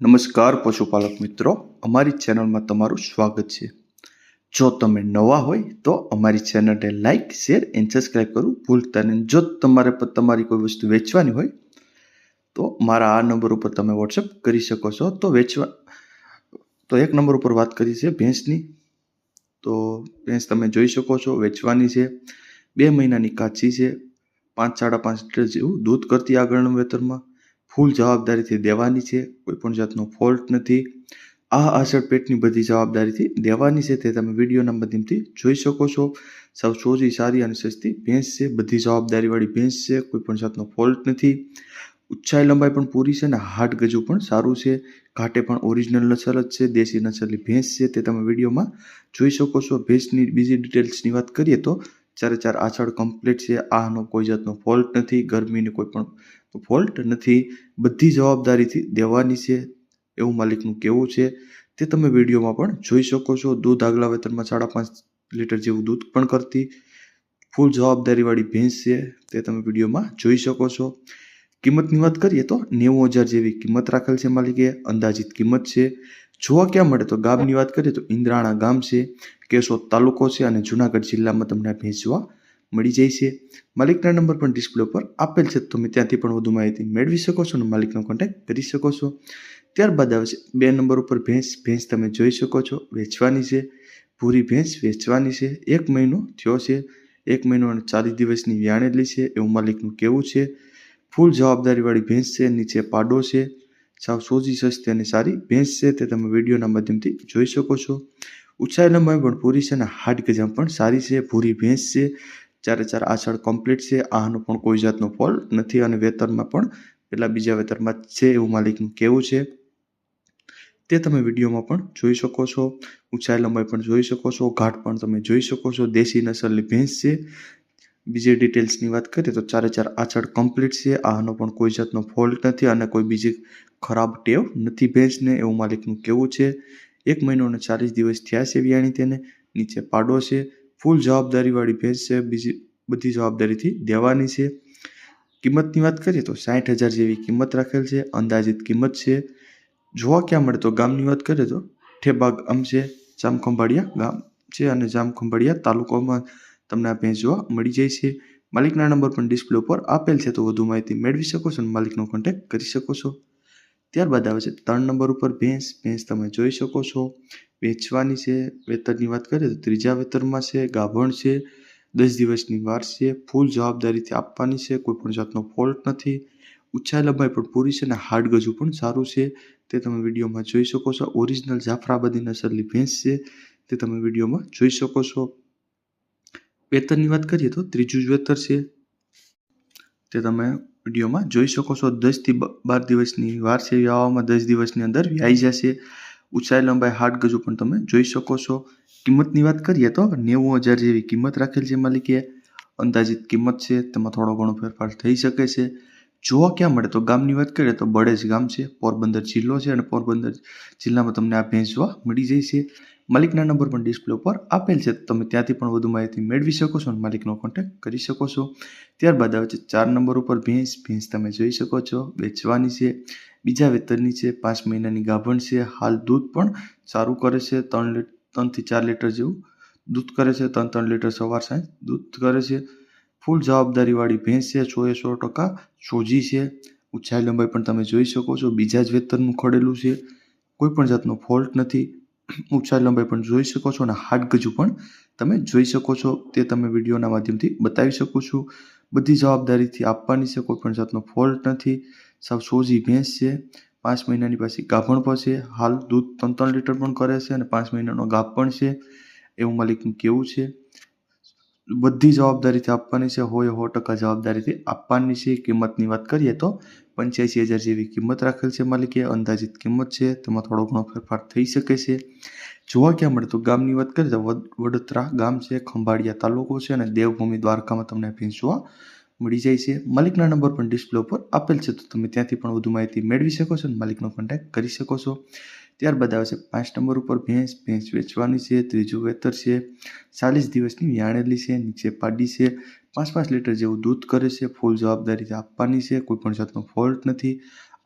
નમસ્કાર પશુપાલક મિત્રો, અમારી ચેનલમાં તમારું સ્વાગત છે. જો તમે નવા હોય તો અમારી ચેનલને લાઇક, શેર એન્ડ સબસ્ક્રાઇબ કરવું ભૂલતા નહીં. જો તમારી કોઈ વસ્તુ વેચવાની હોય તો મારા આ નંબર ઉપર તમે વોટ્સઅપ કરી શકો છો. તો એક નંબર ઉપર વાત કરી છે ભેંસની. તો ભેંસ તમે જોઈ શકો છો વેચવાની છે. 2 મહિનાની કાચી છે. 5-5.5 લીટર જેવું દૂધ કરતી આગળના વેતરમાં. ફૂલ જવાબદારીથી દેવાની છે. કોઈ પણ જાતનો ફોલ્ટ નથી. આ આષાઢ પેટની બધી જવાબદારીથી દેવાની છે તે તમે વિડીયોના માધ્યમથી જોઈ શકો છો. સાવ સોજી, સારી અને સસ્તી ભેંસ છે. બધી જવાબદારીવાળી ભેંસ છે. કોઈ પણ જાતનો ફોલ્ટ નથી. ઊંચાઈ લંબાઈ પણ પૂરી છે અને હાડ ગજુ પણ સારું છે. ઘાટે પણ ઓરિજિનલ નસલ જ છે. દેશી નસલની ભેંસ છે તે તમે વિડીયોમાં જોઈ શકો છો. ભેંસની બીજી ડિટેલ્સની વાત કરીએ તો 4 આછળ કમ્પ્લીટ છે. આનો કોઈ જાતનો ફોલ્ટ નથી. ગરમીની કોઈ પણ ફોલ્ટ નથી. બધી જવાબદારીથી દેવાની છે એવું માલિકનું કહેવું છે. તે તમે વિડીયોમાં પણ જોઈ શકો છો. દૂધ આગલા વેતરમાં 5.5 લીટર જેવું દૂધ પણ કરતી ફૂલ જવાબદારીવાળી ભેંસ છે તે તમે વિડીયોમાં જોઈ શકો છો. કિંમતની વાત કરીએ તો 90,000 જેવી કિંમત રાખેલ છે માલિકે. અંદાજિત કિંમત છે. જોવા ક્યાં મળે તો ગામની વાત કરીએ તો ઇન્દ્રાણા ગામ છે, કેશોદ તાલુકો છે અને જુનાગઢ જિલ્લામાં તમને આ ભેંસ જોવા મળી જાય છે. માલિકના નંબર પણ ડિસ્પ્લે ઉપર આપેલ છે. તમે ત્યાંથી પણ વધુ માહિતી મેળવી શકો છો અને માલિકનો કોન્ટેક્ટ કરી શકો છો. ત્યારબાદ આવે છે 2 નંબર ઉપર ભેંસ તમે જોઈ શકો છો વેચવાની છે. ભૂરી ભેંસ વેચવાની છે. 1 મહિનો થયો છે. 1 મહિનો અને 40 દિવસની વ્યાણેલી છે એવું માલિકનું કહેવું છે. ફૂલ જવાબદારીવાળી ભેંસ છે. નીચે પાડો છે. સાવ સોજી, સસ્તી અને સારી ભેંસ છે તે તમે વિડીયોના માધ્યમથી જોઈ શકો છો. ઊંચાઈ લંબાઈ પણ પૂરી છે અને હાડ ગજામ પણ સારી છે. ભૂરી ભેંસ છે. 4 આછળ કમ્પ્લીટ છે. આનો પણ કોઈ જાતનો ફોલ્ટ નથી અને વેતરમાં પણ પેલા બીજા વેતરમાં જ છે એવું માલિકનું કહેવું છે. તે તમે વિડીયોમાં પણ જોઈ શકો છો. ઊંચાઈ લંબાઈ પણ જોઈ શકો છો. ઘાટ પણ તમે જોઈ શકો છો. દેશી નસલની ભેંસ છે. બીજી ડિટેલ્સની વાત કરીએ તો 4 આછળ કમ્પ્લીટ છે. આનો પણ કોઈ જાતનો ફોલ્ટ નથી અને કોઈ બીજી ખરાબ ટેવ નથી ભેંસને એવું માલિકનું કહેવું છે. 1 મહિનો અને 40 દિવસ થયા છે વ્યાણી તેને. નીચે પાડો છે. ફૂલ જવાબદારીવાળી ભેંસ છે. બધી જવાબદારીથી દેવાની છે. કિંમતની વાત કરીએ તો 60,000 જેવી કિંમત રાખેલ છે. અંદાજિત કિંમત છે. જોવા ક્યાં મળે તો ગામની વાત કરીએ તો ઠેબા ગામ છે, જામખંભાળિયા ગામ છે અને જામખંભાળિયા તાલુકામાં તમને આ ભેંસ જોવા મળી જાય છે. માલિકના નંબર પણ ડિસ્પ્લે ઉપર આપેલ છે તો વધુ માહિતી મેળવી શકો છો અને માલિકનો કોન્ટેક્ટ કરી શકો છો. ત્યારબાદ આવે છે 3 નંબર ઉપર ભેંસ તમે જોઈ શકો છો વેચવાની છે. વેતરની વાત કરીએ તો 3જા વેતરમાં છે. ગાભણ છે. 10 દિવસની વાર છે. ફૂલ જવાબદારીથી આપવાની છે. કોઈ પણ જાતનો ફોલ્ટ નથી. ઊંચાઈ લંબાઈ પણ પૂરી છે અને હાડ ગજુ પણ સારું છે તે તમે વિડીયોમાં જોઈ શકો છો. ઓરિજિનલ જાફરાબાદી નસલની ભેંસ છે તે તમે વિડીયોમાં જોઈ શકો છો. વેતરની વાત કરીએ તો 3જું જ વેતર છે તે તમે વિડીયોમાં જોઈ શકો છો. 10 થી 12 દિવસની વાર છે વ્યાવામાં. 10 દિવસની અંદર વ્યાઈ જશે. ઊંચાઈ લંબાઈ હાડ ગજુ પણ તમે જોઈ શકો છો. કિંમતની વાત કરીએ તો 90,000 જેવી કિંમત રાખેલ છે માલિકે. અંદાજિત કિંમત છે. તેમાં થોડો ઘણો ફેરફાર થઈ શકે છે. જોવા ક્યાં મળે તો ગામની વાત કરીએ તો બળેજ ગામ છે. પોરબંદર જિલ્લો છે અને પોરબંદર જિલ્લામાં તમને આ ભેંસ જોવા મળી જાય છે. માલિકના નંબર પણ ડિસ્પ્લે ઉપર આપેલ છે. તમે ત્યાંથી પણ વધુ માહિતી મેળવી શકો છો અને માલિકનો કોન્ટેક્ટ કરી શકો છો. ત્યારબાદ આવે છે 4 નંબર ઉપર ભેંસ તમે જોઈ શકો છો વેચવાની છે. બીજા વેતરની છે. 5 મહિનાની ગાભણ છે. હાલ દૂધ પણ સારું કરે છે. 3 થી 4 લીટર જેવું દૂધ કરે છે. 3 લીટર સવાર સાંજ દૂધ કરે છે. ફૂલ જવાબદારીવાળી ભેંસ છે. 100% સોજી છે. ઊંચાઈ લંબાઈ પણ તમે જોઈ શકો છો. બીજા જ વેતરનું ખડેલું છે. કોઈ પણ જાતનો ફોલ્ટ નથી. ઊંચાઈ લંબાઈ પણ જોઈ શકો છો અને હાડ ગજુ પણ તમે જોઈ શકો છો. તે તમે વિડીયોના માધ્યમથી બતાવી શકો છો. બધી જવાબદારીથી આપવાની છે. કોઈ પણ જાતનો ફોલ્ટ નથી. સાવ સોજી ભેંસ છે. 5 મહિનાની પાછી ગાભણ પણ છે. હાલ દૂધ 3 લીટર પણ કરે છે અને 5 મહિનાનો ગાભ પણ છે એવું માલિકનું કહેવું છે. બધી જવાબદારીથી આપવાની છે. 100% જવાબદારીથી આપવાની છે. કિંમતની વાત કરીએ તો 85,000 જેવી કિંમત રાખેલ છે માલિકે. અંદાજિત કિંમત છે. તેમાં થોડો ઘણો ફેરફાર થઈ શકે છે. જોવા ક્યાં મળે તો ગામની વાત કરીએ તો વડોદરા ગામ છે. ખંભાળિયા તાલુકો છે અને દેવભૂમિ દ્વારકામાં તમને ભેંસ જોવા મળી જાય છે. માલિકના નંબર પણ ડિસ્પ્લે ઉપર આપેલ છે તો તમે ત્યાંથી પણ વધુ માહિતી મેળવી શકો છો અને માલિકનો કોન્ટેક્ટ કરી શકો છો. ત્યારબાદ આવે છે 5 નંબર ઉપર ભેંસ વેચવાની છે. 3જું વેતર છે. 40 દિવસની વ્યાણેલી છે. નીચે પાડી છે. 5 લીટર જેવું દૂધ કરે છે. ફૂલ જવાબદારીથી આપવાની છે. કોઈ પણ જાતનો ફોલ્ટ નથી.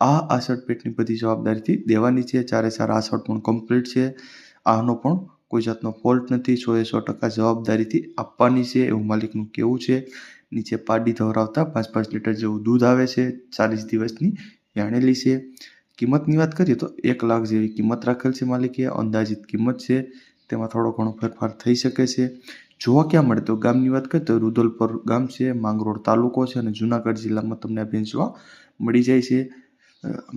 આસળ પેટની બધી જવાબદારીથી દેવાની છે. 4/4 આસળ પણ કમ્પ્લીટ છે. આનો પણ કોઈ જાતનો ફોલ્ટ નથી. 100% જવાબદારીથી આપવાની છે એવું માલિકનું કહેવું છે. નીચે પાડી ધવરાવતા 5-5 લીટર જેવું દૂધ આવે છે. 40 દિવસની વ્યાણેલી છે. કિંમતની વાત કરીએ તો 1 લાખ જેવી કિંમત રાખેલ છે માલિકે. અંદાજિત કિંમત છે, તેમાં થોડો ઘણો ફેરફાર થઈ શકે છે. જોવા ક્યાં મળે તો ગામની વાત કરીએ તો રુદલપર ગામ છે, માંગરોળ તાલુકો છે અને જુનાગઢ જિલ્લામાં તમને આ ભેંસ જોવા મળી જાય છે.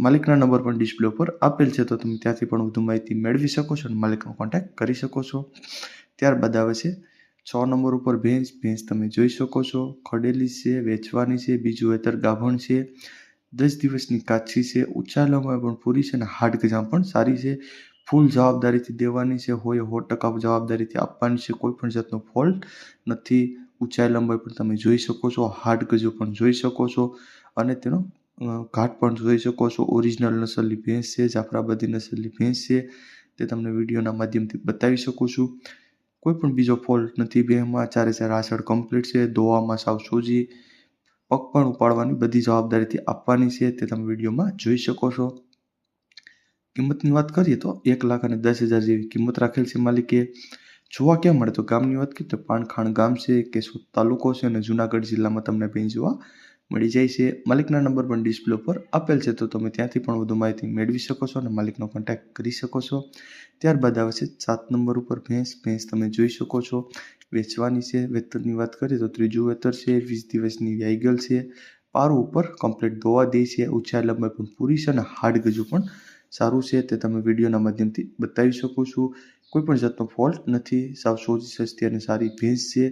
માલિકના નંબર પણ ડિસ્પ્લે ઉપર આપેલ છે, તો તમે ત્યાંથી પણ વધુ માહિતી મેળવી શકો છો અને માલિકનો કોન્ટેક્ટ કરી શકો છો. ત્યારબાદ આવે છે 6 નંબર ઉપર ભેંસ તમે જોઈ શકો છો. ખડેલી છે, વેચવાની છે, બીજું વેતર ગાભણ છે, 10 દિવસની કાચી છે, ઊંચા લંબાઈ પણ પૂરી છે અને હાડ ગજામ પણ સારી છે. ફૂલ જવાબદારીથી દેવાની છે, 100% જવાબદારીથી આપવાની છે. કોઈ પણ જાતનો ફોલ્ટ નથી. ઊંચાઈ લંબાઈ પણ તમે જોઈ શકો છો, હાડ ગજો પણ જોઈ શકો છો અને તેનો ઘાટ પણ જોઈ શકો છો. ઓરિજિનલ નસલની ભેંસ છે, જાફરાબાદી નસલની ભેંસ છે, તે તમને વિડીયોના માધ્યમથી બતાવી શકું છું. કોઈ પણ બીજો ફોલ્ટ નથી ભેંસમાં. 4/4 આસળ કમ્પ્લીટ છે. દોવામાં સાવ સોજી, પગ પણ ઉપાડવાની બધી જવાબદારીથી આપવાની છે, તે તમે વિડીયોમાં જોઈ શકો છો. કિંમતની વાત કરીએ તો 1,10,000 જેવી કિંમત રાખેલ છે માલિકે. જોવા ક્યાં મળે તો ગામની વાત કરીએ તો પાણખાણ ગામ છે, કેશોદ તાલુકો છે અને જુનાગઢ જિલ્લામાં તમને ભેંસ જોવા મળી જાય છે. માલિકના નંબર પણ ડિસ્પ્લે પર આપેલ છે, તો તમે ત્યાંથી પણ વધુ માહિતી મેળવી શકો છો અને માલિકનો કોન્ટેક્ટ કરી શકો છો. ત્યારબાદ આવે છે 7 નંબર ઉપર ભેંસ તમે જોઈ શકો છો. વેચવાની છે. વેતરની વાત કરીએ તો ત્રીજું વેતર છે, 20 દિવસની વ્યાઈગલ છે, પારું ઉપર કમ્પ્લીટ ધોવા દે છે, ઊંચાઈ લંબાઈ પણ પૂરી છે અને હાડ ગજુ પણ સારું છે, તે તમે વિડીયોના માધ્યમથી બતાવી શકો છો. કોઈ પણ જાતનો ફોલ્ટ નથી. સાવ સોજી, સસ્તી અને સારી ભેંસ છે.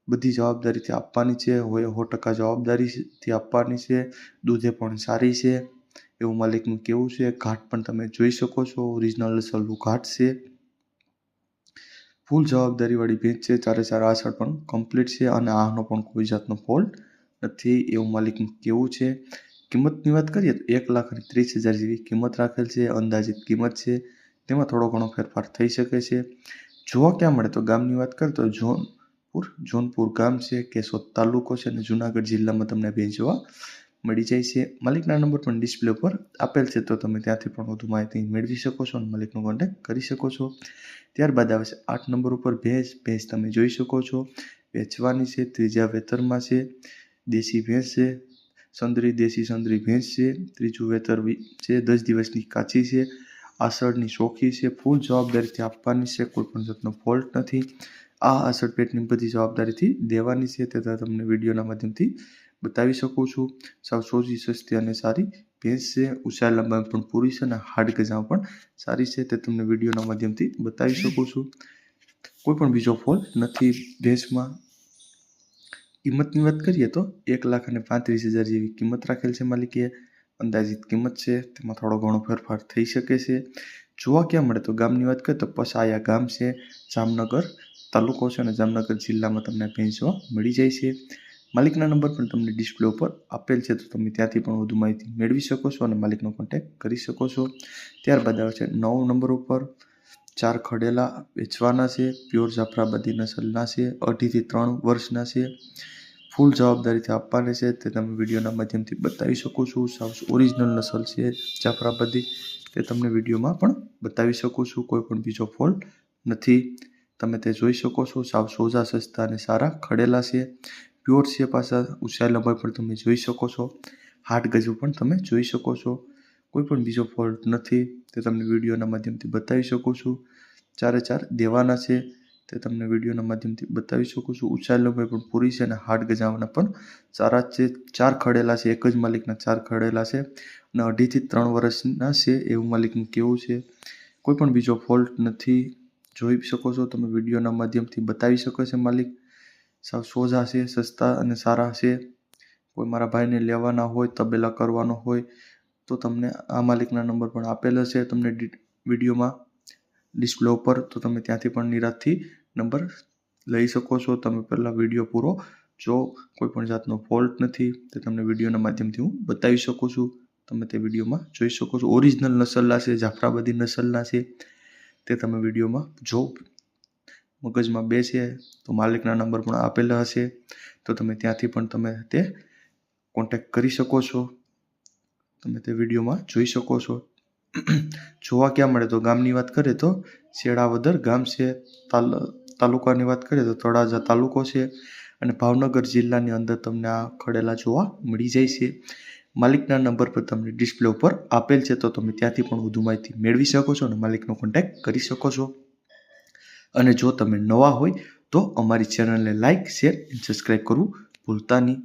બધી જવાબદારીથી આપવાની છે, 100% જવાબદારીથી આપવાની છે. દૂધે પણ સારી છે એવું માલિકનું કહેવું છે. ઘાટ પણ તમે જોઈ શકો છો, ઓરિજિનલ નસલનું ઘાટ છે. ફૂલ જવાબદારીવાળી ભેંસ છે. 4/4 આસળ પણ કમ્પ્લીટ છે અને આનો પણ કોઈ જાતનો ફોલ્ટ નથી એવું માલિકનું કહેવું છે. કિંમતની વાત કરીએ તો 1,30,000 જેવી કિંમત રાખેલ છે. અંદાજિત કિંમત છે, તેમાં થોડો ઘણો ફેરફાર થઈ શકે છે. જોવા ક્યાં મળે તો ગામની વાત કરીએ તો જોનપુર ગામ છે, કેશોદ તાલુકો છે અને જુનાગઢ જિલ્લામાં તમને ભેંસ જોવા મળી જાય છે. માલિકના નંબર પણ ડિસ્પ્લે પર આપેલ છે, તો તમે ત્યાંથી પણ વધુ માહિતી મેળવી શકો છો અને માલિકનો કોન્ટેક્ટ કરી શકો છો. ત્યારબાદ આવે છે 8 નંબર ઉપર ભેંસ તમે જોઈ શકો છો. વેચવાની છે, ત્રીજા વેતરમાં છે, દેશી ભેંસ છે, દેશી સંદરી ભેંસ છે, ત્રીજું વેતર છે, 10 દિવસની કાચી છે, આસળની ચોખી છે, ફૂલ જવાબદારીથી આપવાની છે, કોઈ પણ જાતનો ફોલ્ટ નથી. આસળ પેટની બધી જવાબદારીથી દેવાની છે, તે તમને વિડીયોના માધ્યમથી બતાવી શકું છું. સાવ સોજી, સસ્તી અને સારી ભેંસ છે. ઊંચાઈ લંબાઈ પણ પૂરી છે અને હાડ ગજામ પણ સારી છે, તે તમને વિડીયોના માધ્યમથી બતાવી શકું છું. કોઈ પણ બીજો ફોલ્ટ નથી ભેંસમાં. કિંમતની વાત કરીએ તો 1,35,000 જેવી કિંમત રાખેલ છે માલિકે. અંદાજિત કિંમત છે, તેમાં થોડો ઘણો ફેરફાર થઈ શકે છે. જોવા ક્યાં મળે તો ગામની વાત કરીએ તો પસાયા ગામ છે, જામનગર તાલુકો છે અને જામનગર જિલ્લામાં તમને ભેંસ જોવા મળી જાય છે. માલિકના નંબર પણ તમને ડિસ્પ્લે ઉપર આપેલ છે, તો તમે ત્યાંથી પણ વધુ માહિતી મેળવી શકો છો અને માલિકનો કોન્ટેક્ટ કરી શકો છો. ત્યારબાદ આવે છે 9 નંબર ઉપર 4 ખડેલા વેચવાના છે, પ્યોર જાફરાબાદી નસલના છે, 2.5 થી 3 વર્ષના છે. ફૂલ જવાબદારીથી આપવાની છે, તે તમે વિડીયોના માધ્યમથી બતાવી શકો છો. સાવ ઓરિજિનલ નસલ છે જાફરાબાદી, તે તમને વિડીયોમાં પણ બતાવી શકો છો. કોઈ પણ બીજો ફોલ્ટ નથી. તમે તે જોઈ શકો છો. સાવ સોજા, સસ્તા અને સારા ખડેલા છે. પ્યોર છે પાછા. ઊંચાઈ લંબાઈ પણ તમે જોઈ શકો છો. હાડ ગજુ પણ તમે જોઈ શકો છો. કોઈ પણ બીજો ફોલ્ટ નથી, તે તમને વિડીયોના માધ્યમથી બતાવી શકું છું. 4/4 દેવાના છે, તે તમને વિડીયોના માધ્યમથી બતાવી શકું છું. ઊંચાઈ લંબાઈ પણ પૂરી છે અને હાડ ગજાવાના પણ સારા જ છે. 4 ખડેલા છે, એક જ માલિકના 4 ખડેલા છે અને 2.5 થી 3 વર્ષના છે એવું માલિકનું કહેવું છે. કોઈ પણ બીજો ફોલ્ટ નથી. જોઈ શકો છો તમે વિડીયોના માધ્યમથી બતાવી શકો છે માલિક. સાવ સોજા છે, સસ્તા અને સારા છે. કોઈ મારા ભાઈને લેવાના હોય, તબેલા કરવાનો હોય તો તમને આ માલિકના નંબર પણ આપેલા છે તમને વિડીયોમાં ડિસ્પ્લે ઉપર, તો તમે ત્યાંથી પણ નિરાંતથી નંબર લઈ શકો છો. તમે પહેલાં વિડીયો પૂરો જો. કોઈ પણ જાતનો ફોલ્ટ નથી, તે તમને વિડીયોના માધ્યમથી હું બતાવી શકું છું. તમે તે વિડીયોમાં જોઈ શકો છો. ઓરિજિનલ નસલના છે, જાફરાબાદી નસલના છે, તે તમે વિડીયોમાં જો. મગજમાં બેસે તો માલિકના નંબર પણ આપેલા હશે, તો તમે ત્યાંથી પણ તમે તે કોન્ટેક્ટ કરી શકો છો. તમે તે વિડીયોમાં જોઈ શકો છો. જોવા ક્યાં મળે તો ગામની વાત કરીએ તો શેળાવદર ગામ છે, તાલુકાની વાત કરીએ તો તળાજા તાલુકો છે અને ભાવનગર જિલ્લાની અંદર તમને આ ખડેલા જોવા મળી જાય છે. માલિકના નંબર પર તમને ડિસ્પ્લે ઉપર આપેલ છે, તો તમે ત્યાંથી પણ વધુ માહિતી મેળવી શકો છો અને માલિકનો કોન્ટેક્ટ કરી શકો છો. અને જો તમે નવા હોય તો અમારી ચેનલને લાઇક, શેર અને સબસ્ક્રાઈબ કરવું ભૂલતા નહીં.